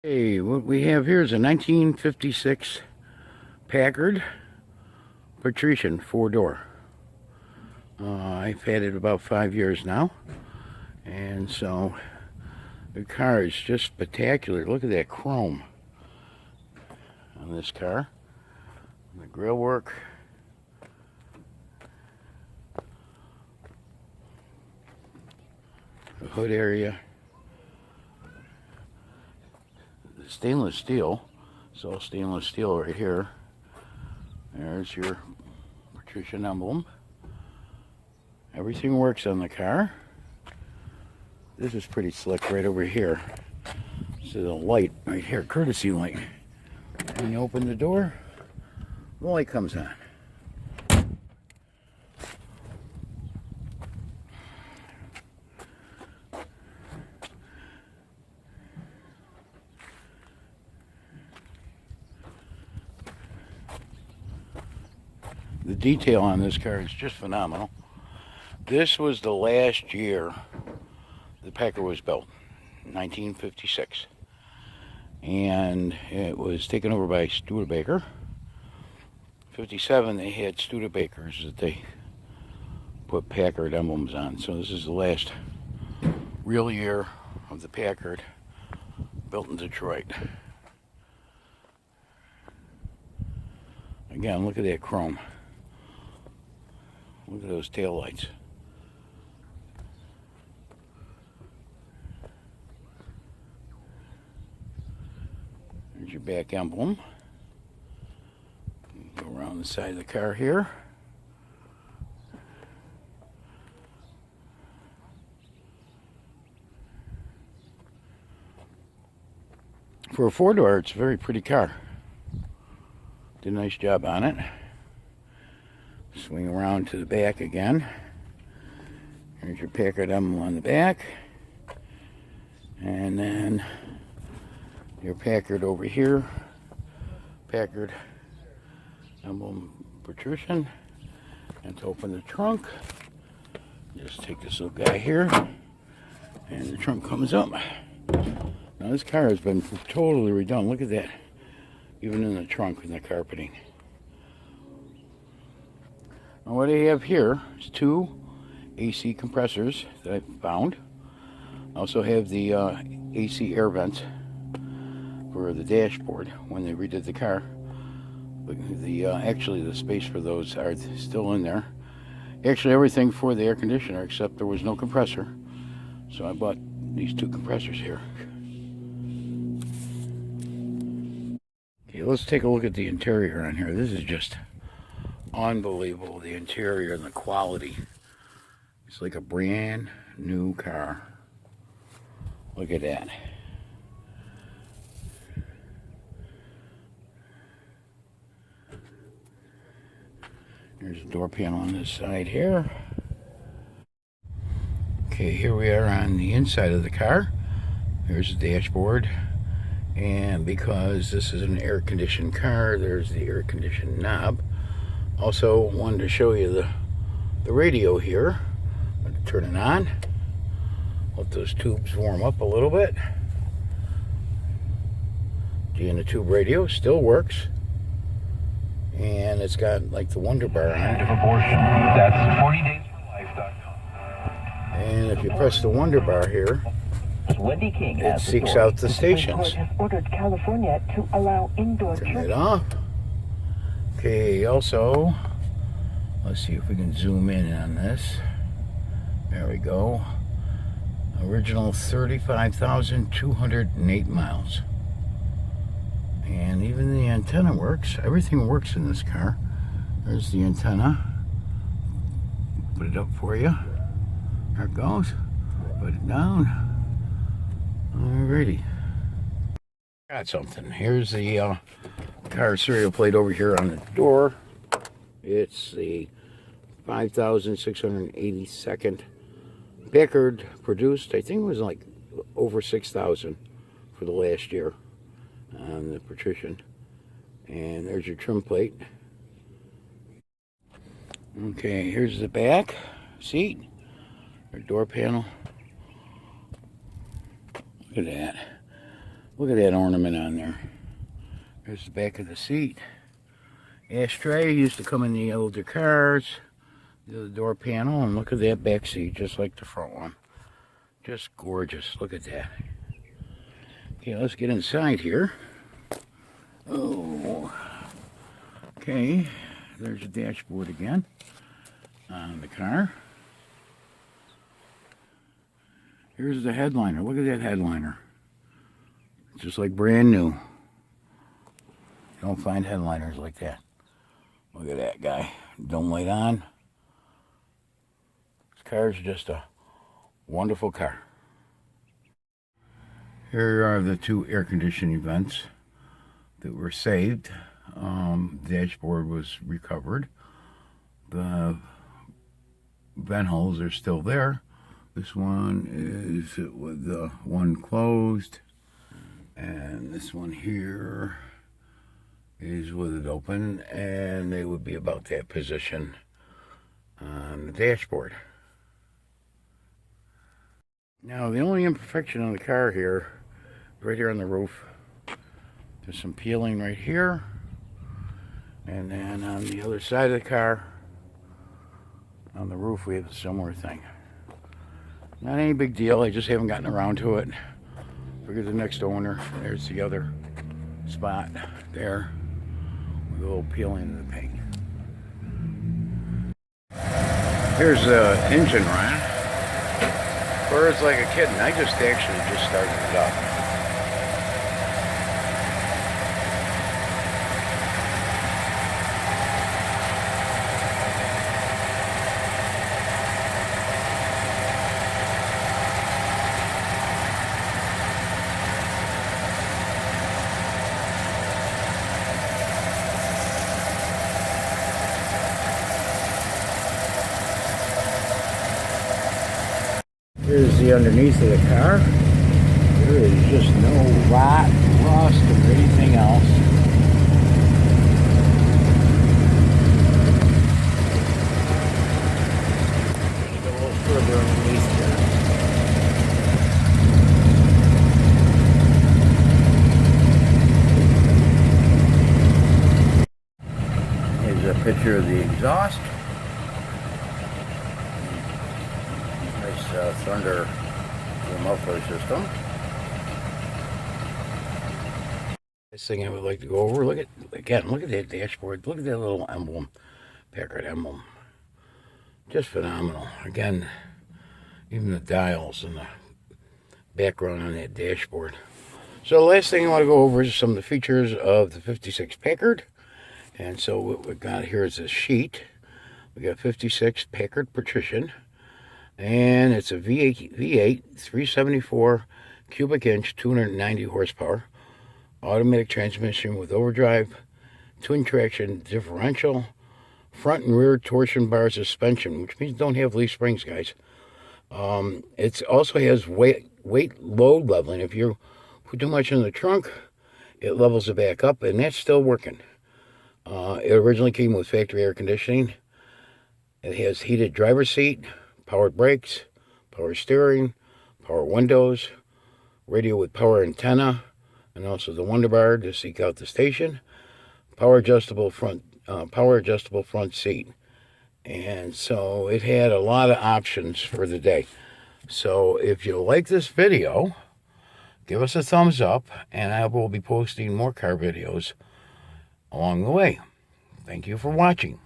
Hey, what we have here is a 1956 Packard Patrician 4-door. I've had it about 5 years now, and so the car is just spectacular. Look at that chrome on this car. The grill work. The hood area. Stainless steel. It's all stainless steel right here. There's your Patrician emblem. Everything works on the car. This is pretty slick right over here. This is a light right here, courtesy light. When you open the door, the light comes on. The detail on this car is just phenomenal. This was the last year the Packard was built, 1956. And it was taken over by Studebaker. 57, they had Studebakers that they put Packard emblems on. So this is the last real year of the Packard built in Detroit. Again, look at that chrome. Look at those taillights. There's your back emblem. Go around the side of the car here. For a 4-door, it's a very pretty car. Did a nice job on it. Swing around to the back again. Here's your Packard emblem on the back. And then your Packard over here. Packard emblem Patrician. And to open the trunk, just take this little guy here. And the trunk comes up. Now this car has been totally redone. Look at that. Even in the trunk and the carpeting. Now what I have here is 2 AC compressors that I found. I also have the AC air vent for the dashboard when they redid the car. But actually the space for those are still in there. Actually everything for the air conditioner except there was no compressor. So I bought these 2 compressors here. Okay, let's take a look at the interior on here. This is just unbelievable, the interior and the quality. It's like a brand new car. Look at that. There's a door panel on this side here. Okay, here we are on the inside of the car. There's the dashboard. And because this is an air-conditioned car, there's the air-conditioned knob. Also wanted to show you the radio here. I'm going to turn it on. Let those tubes warm up a little bit. G in the tube radio still works. And it's got like the Wonder Bar on it. Abortion. That's 40daysforlife.com. And if you press the Wonder Bar here, it seeks out the stations. Has ordered California to allow indoor Turn it off. Okay, also, let's see if we can zoom in on this. There we go. Original 35,208 miles. And even the antenna works. Everything works in this car. There's the antenna. Put it up for you. There it goes. Put it down. Alrighty. Got something. Here's the car serial plate over here on the door. It's the 5,682nd Packard produced. I think it was like over 6,000 for the last year on the Patrician. And there's your trim plate. Okay, here's the back seat. Your door panel. Look at that. Look at that ornament on there. There's the back of the seat. Ashtray used to come in the older cars. The door panel, and look at that back seat, just like the front one. Just gorgeous. Look at that. Okay, let's get inside here. Oh. Okay, there's the dashboard again on the car. Here's the headliner. Look at that headliner. It's just like brand new. You don't find headliners like that. Look at that guy. Dome light on. This car is just a wonderful car. Here are the two air conditioning vents that were saved. Dashboard was recovered. The vent holes are still there. This one is with the one closed, and this one here is with it open, and they would be about that position on the dashboard. Now, the only imperfection on the car here, right here on the roof, there's some peeling right here, and then on the other side of the car, on the roof, we have a similar thing. Not any big deal, I just haven't gotten around to it. Figured the next owner, there's the other spot there, with a little peeling of the paint. Here's the engine run. Burrs like a kitten. I just actually just started it up. Here's the underneath of the car. There is just no rot, rust, or anything else. Just go a little further underneath here. Here's a picture of the exhaust. Thunder muffler system. This thing I would like to go over. Look at that dashboard. Look at that little emblem, Packard emblem. Just phenomenal. Again, even the dials and the background on that dashboard. So the last thing I want to go over is some of the features of the 56 Packard. And so what we've got here is a sheet. We got 56 Packard Patrician. And it's a V8 374 cubic inch, 290 horsepower, automatic transmission with overdrive, twin traction differential, front and rear Torsion-Bar suspension, which means don't have leaf springs, guys. It also has weight load leveling. If you put too much in the trunk, it levels it back up, and that's still working. It originally came with factory air conditioning. It has heated driver's seat, powered brakes, power steering, power windows, radio with power antenna, and also the Wonder Bar to seek out the station, power adjustable front seat. And so it had a lot of options for the day. So if you like this video, give us a thumbs up, and I will be posting more car videos along the way. Thank you for watching.